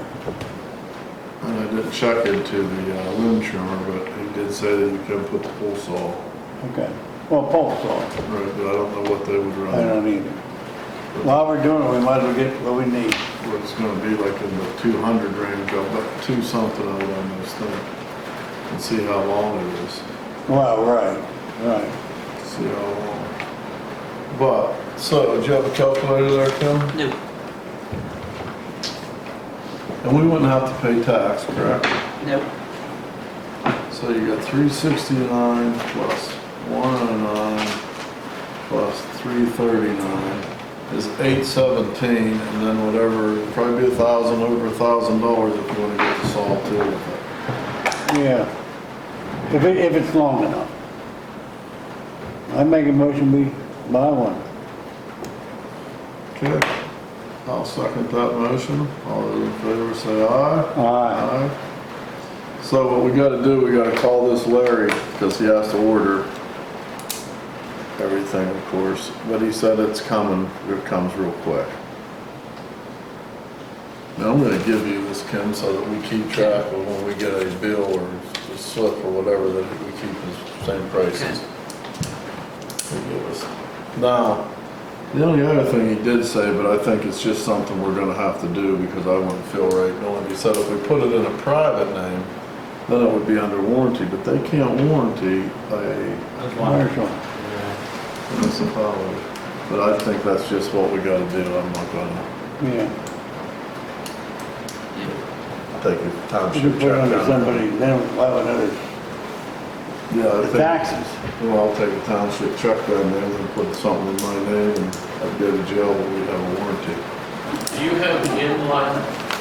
And I didn't check into the limb trimmer, but he did say that you can put the pole saw. Okay. Well, pole saw. Right, but I don't know what they would run. I don't either. While we're doing it, we might as well get what we need. What it's gonna be like in the 200 range, about 2 something I would almost think. And see how long it is. Well, right. See how long. But, so, do you have a calculator there, Kim? No, And we wouldn't have to pay tax, correct? nope. So you got 369 plus 109 plus 339 is 817, and then whatever, probably be $1,000, over $1,000 if you want to get the saw too with it. Yeah. If it's long enough. I make a motion we buy one. Okay, I'll second that motion. All those in favor say aye. Aye. So what we gotta do, we gotta call this Larry, because he has to order everything, of course. But he said it's coming, it comes real quick. Now I'm gonna give you this, Kim, so that we keep track of when we get a bill or a slip or whatever, that we keep the same prices. They give us. Now, the only other thing he did say, but I think it's just something we're gonna have to do because I wouldn't feel right knowing, he said if we put it in a private name, then it would be under warranty, but they can't warranty a Commercial. municipality. But I think that's just what we gotta do, I'm not gonna Yeah. take a You township can put check it under down. somebody, then we'll have another, Yeah, I the think, taxes. well, I'll take a township check down there and then put something in my name and I'd go to jail, but we'd have a warranty. Do you have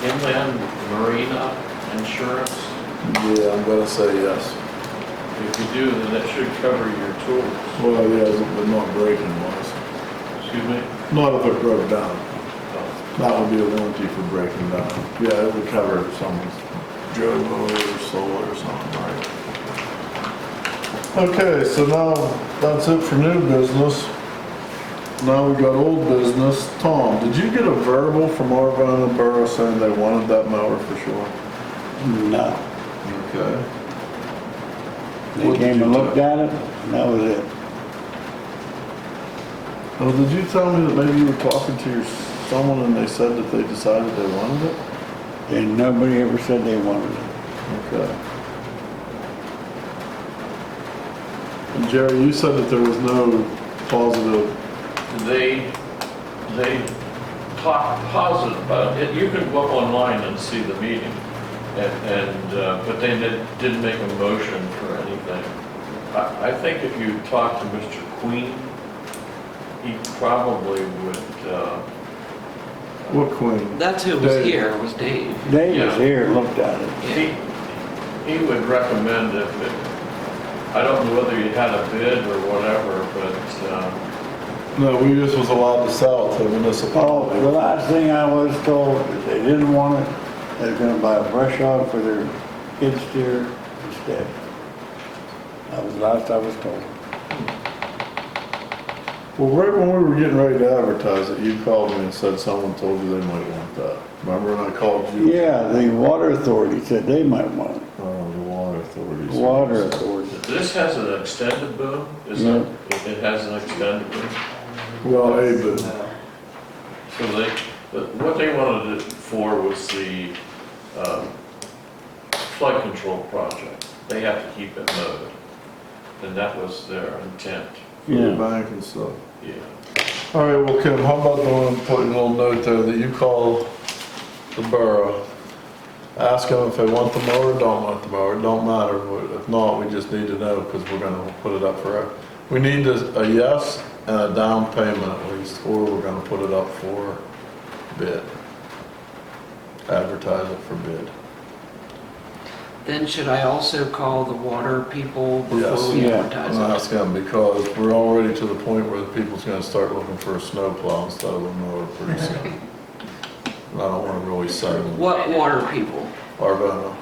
inland marina insurance? Yeah, I'm gonna say yes. If you do, then that should cover your tools. Well, yeah, but not breaking wise. Excuse me? Not if it broke down. That would be a warranty for breaking down. Yeah, it would cover someone's Jobo or solar or something, right? Okay, so now that's it for new business. Now we got old business. Tom, did you get a verbal from Arvada Borough saying they wanted that mower for sure? No. Okay. They What did came you and looked do? at it, and that was it. Oh, did you tell me that maybe you were talking to someone and they said that they decided they wanted it? And nobody ever said they wanted it. Okay. And Jerry, you said that there was no positive. They talked positive about it. You can go up online and see the meeting, but they didn't make a motion for anything. I think if you talk to Mr. Queen, he probably would, What queen? That's who was Dave. here, was Dave. They was Yeah. here and looked at it. he would recommend if it, I don't know whether you had a bid or whatever, but, No, we just was allowed to sell to Oh, municipality. the last thing I was told, if they didn't want it, they were gonna buy a brush hog for their skid steer instead. That was the last I was told. Well, right when we were getting ready to advertise it, you called me and said someone told you they might want that. Remember when I called you? Yeah, the water authority said they might want it. Oh, the water authorities. Water authority. this has an extended boom, is Yeah. it has an extended boom? Well, hey, but So what they wanted it for was the flood control project. They have to keep it mowed, and that was their intent, for the Yeah. bank and stuff. yeah. All right, well, Kim, how about putting a little note there that you call the borough, ask them if they want the mower or don't want the mower, it don't matter, but if not, we just need to know, because we're gonna put it up for, we need a yes and a down payment at least, or we're gonna put it up for bid. Advertise it for bid. Then should I also call the water people Yes. before we Yeah. advertise I'm it? asking because we're already to the point where the people's gonna start looking for a snowplow instead of a mower pretty soon. And I don't wanna really say them. What water people? Arvada.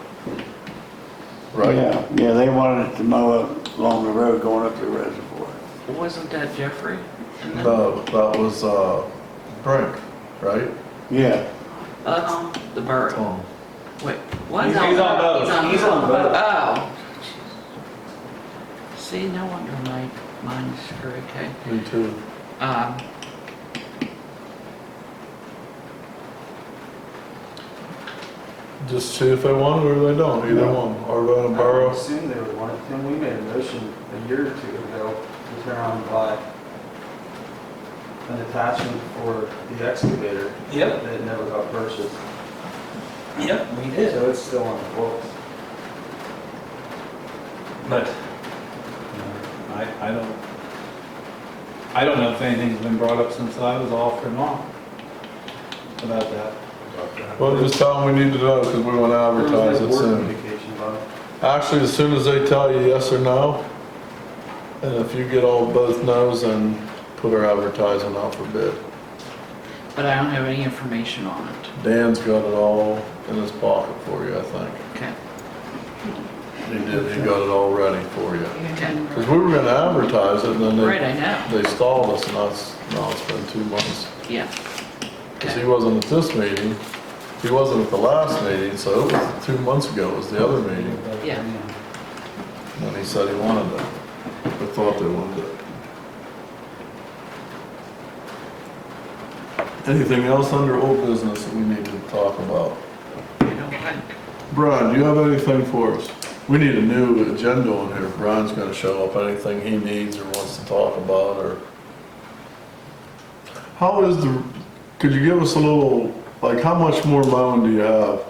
Right? Yeah, they wanted it to mow up along the road going up the reservoir. Wasn't that Jeffrey? And then- No, that was, Brink, right? Yeah, That's the borough. Tom. Wait, what? He's on both. He's on both. Oh. See, no wonder my mind's screwed, okay. Me too. Just see if they want it or they don't, either one. Arvada I Borough. assume they would want it, and we made a motion a year or two ago to turn around and buy an attachment for the excavator. Yep. That never got purchased, Yep, we did. so it's still on the books. But, I don't know if anything's been brought up since I was off or not about that. Well, just tell them we need to know because we want to advertise it Board soon. communication about it. Actually, as soon as they tell you yes or no, and if you get all both no's, then put our advertising out for bid. But I don't have any information on it. Dan's got it all in his pocket for you, I think. Okay. He did, he got it all ready for you. Okay. Because we were gonna advertise it, and then Right, I know. they stalled us, and now it's been 2 months. Yeah. Because Okay. he wasn't at this meeting, he wasn't at the last meeting, so it was 2 months ago was the other meeting. Yeah. And he said he wanted it, or thought they wanted it. Anything else under old business that we need to talk about? I don't think. Brian, do you have anything for us? We need a new agenda on here. Brian's gonna show up, anything he needs or wants to talk about, or... How is could you give us a little, like, how much more mowing do you have?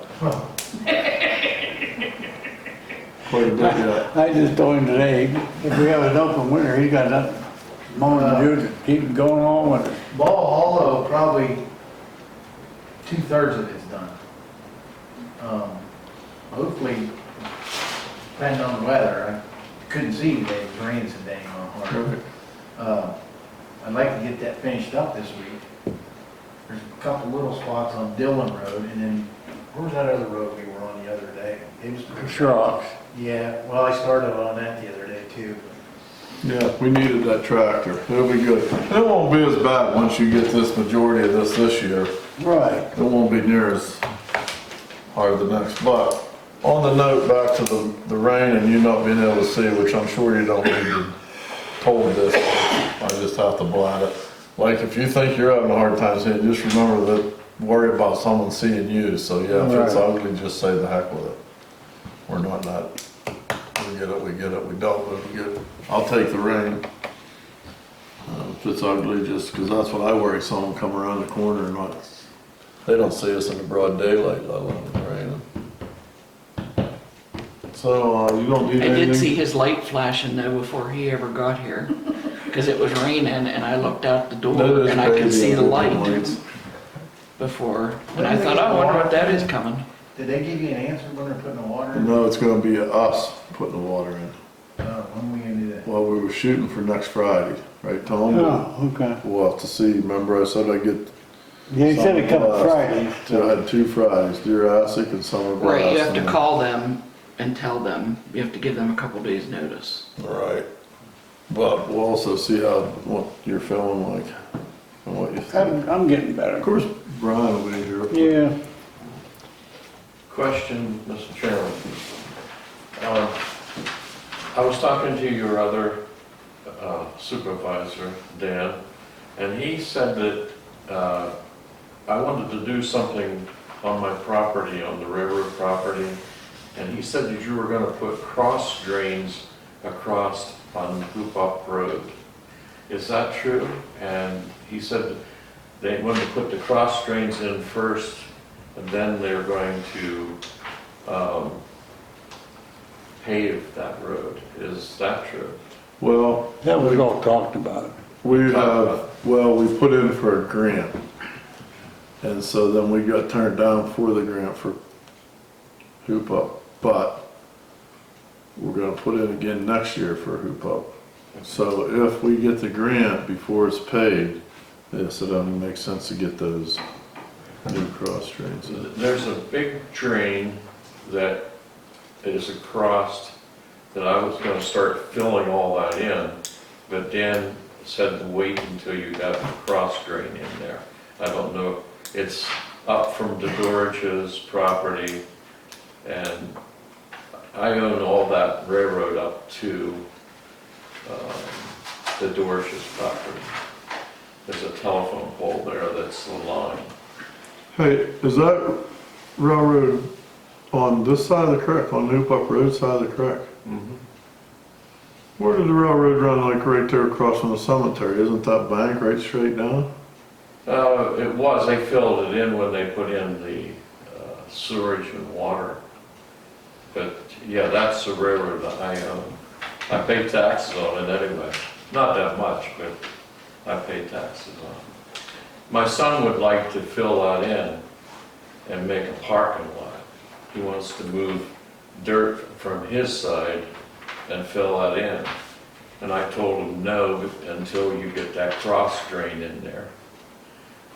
Quite a bit yet. I just told him today, if we have an open winter, he got nothing mowing to do to keep it going all winter. Ball Hollow, probably 2/3 of it's done. Hopefully, depending on the weather, I couldn't see today, it was raining so dang hard. I'd like to get that finished up this week. There's a couple little spots on Dillon Road, and then, where was that other road we were on the other day? It was, Shrubs. yeah, well, I started on that the other day too. Yeah, we needed that tractor. It'll be good. It won't be as bad once you get this majority of this year. Right. It won't be near as hard the next, but on the note, back to the rain and you not being able to see, which I'm sure you don't need to told this, I just have to blat it. Like, if you think you're having a hard time seeing, just remember that, worry about someone seeing you, so yeah, if it's Right. ugly, just say the heck with it. We're not that, we get it, we don't, but we get, I'll take the rain. If it's ugly, just, cause that's what I worry, someone come around the corner and not, they don't see us in the broad daylight, let alone the rain. So, you don't need I anything? did see his light flashing though before he ever got here, because it was raining and I looked out the door That is and I could crazy, see the I didn't light lights. before. And I thought, I wonder what that is coming. Did they give you an answer when they're putting the water in? No, it's gonna be us putting the water in. When we gonna do that? Well, we were shooting for next Friday, right, Tom? Oh, okay. We'll have to see. Remember I said I'd get, Yeah, he said a couple Fridays. I had 2 Fridays, Jurassic and Summer Blast. Right, you have to call them and tell them, you have to give them a couple days' notice. Right. But we'll also see what you're feeling like and what you think. I'm getting better. Of course, Brian will be here. Yeah. Question, Mr. Chairman. I was talking to your other supervisor, Dan, and he said that I wanted to do something on my property, on the railroad property, and he said that you were gonna put cross drains across on Hoop Up Road. Is that true? And he said they wanted to put the cross drains in first, and then they're going to pave that road. Is that true? Well, That was all talked about. we put in for a grant. And so then we got turned down for the grant for Hoop Up, but we're gonna put in again next year for Hoop Up. So if we get the grant before it's paid, yes, it only makes sense to get those new cross drains in. There's a big drain that is across that I was gonna start filling all that in, but Dan said to wait until you got the cross drain in there. I don't know, it's up from DeDorch's property, and I own all that railroad up to DeDorch's property. There's a telephone pole there that's the line. Hey, is that railroad on this side of the creek, on Hoop Up Road side of the creek? Where did the railroad run, like right there across from the cemetery? Isn't that bank right straight down? It was, they filled it in when they put in the sewerage and water. But yeah, that's the railroad that I own. I pay taxes on it anyway. Not that much, but I pay taxes on it. My son would like to fill that in and make a parking lot. He wants to move dirt from his side and fill that in. And I told him no until you get that cross drain in there.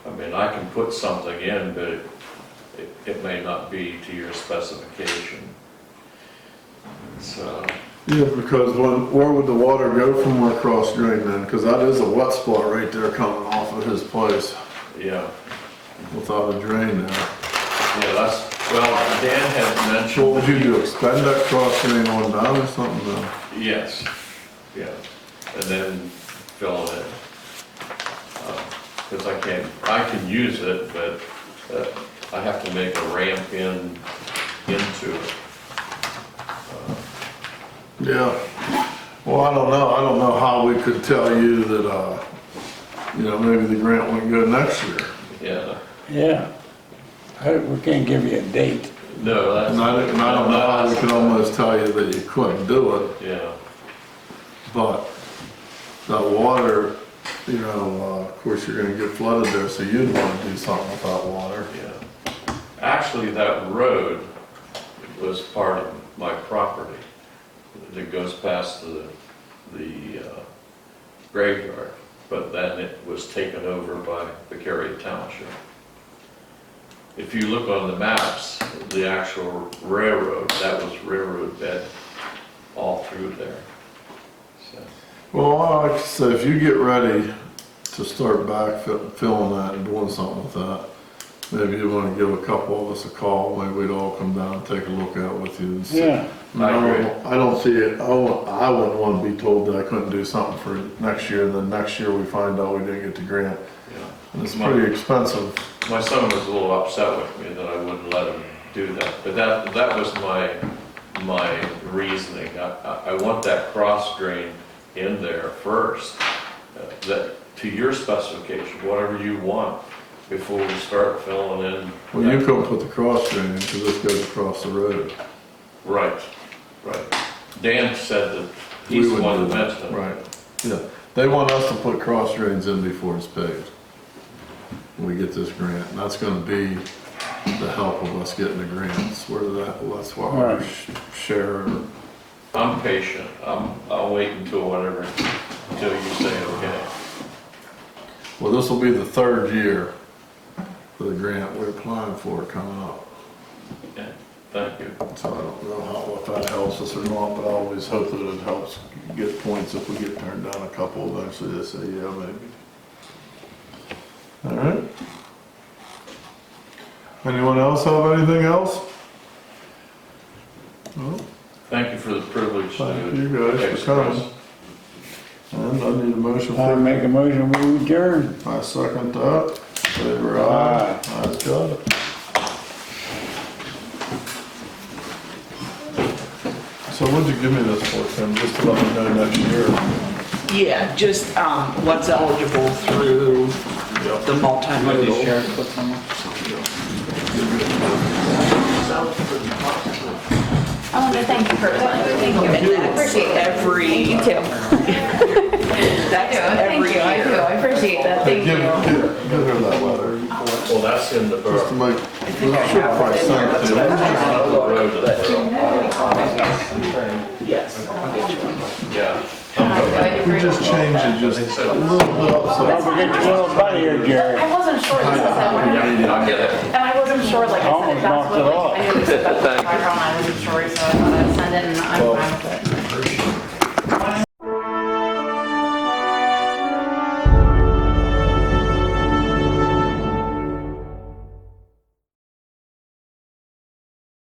I mean, I can put something in, but it may not be to your specification. So. Yeah, because where would the water go from our cross drain then? Because that is a wet spot right there coming off of his place Yeah, without a drain there. yeah, well, Dan had mentioned. So what would you do, expend that cross drain on down or something then? Yes, yeah, and then fill it in. Because I can use it, but I have to make a ramp into it. Yeah. Well, I don't know. I don't know how we could tell you that, maybe the grant wouldn't go next year. Yeah, Yeah. We can't give you a date. no, that's. And I don't know how we could almost tell you that you couldn't do it, Yeah, but that water, of course you're gonna get flooded there, so you'd wanna do something with that water. yeah. Actually, that road was part of my property. It goes past the graveyard, but then it was taken over by Beccaria Township. If you look on the maps, the actual railroad, that was railroad bed all through there. So. Well, like I said, if you get ready to start filling that and doing something with that, maybe you wanna give a couple of us a call, maybe we'd all come down and take a look at it with you and see. Yeah, I don't see it, I wouldn't wanna be told that I couldn't do something for next year, and then next year we find out we didn't get the grant. Yeah. And it's pretty expensive. My son was a little upset with me that I wouldn't let him do that, but that was my reasoning. I want that cross drain in there first, that, to your specification, whatever you want, before we start filling in. Well, you couldn't put the cross drain in, because this goes across the road. Right. Dan said that he's the one that mentioned it. Right, yeah. They want us to put cross drains in before it's paved. When we get this grant, and that's gonna be the help of us getting the grants, that's what our Right. share. I'm patient. I'll wait until you say okay. Well, this will be the third year for the grant we're applying for coming up. Okay, thank you. So I don't know if that helps us or not, but I always hope that it helps get points if we get turned down a couple, eventually they say, yeah, maybe. All right. Anyone else have anything else? No? Thank you for the privilege to Thank you guys for coming. express. And I need a motion I for, make a motion, we adjourn. I second that. Favor aye. Ayes, got it. So what'd you give me this for, Tim? Just to let me know next year? Yeah, just, what's eligible through the multimodal. Sheriff put somewhere? I want to thank you for thank you. I appreciate that. Every, that's every I do, year. I appreciate that, thank Give you. her that letter. Well, that's in the Just to borough. make, should probably send it to you. On the road to the borough. Yes. Yeah. We just changed it just a little bit Don't up, forget your little buddy here, Jerry. I wasn't sure this was that one. Yeah, I get it. And I wasn't sure, like I said, if that's Almost knocked what, it like, off. I knew this was the background, I wasn't sure, so I thought I'd send it, and I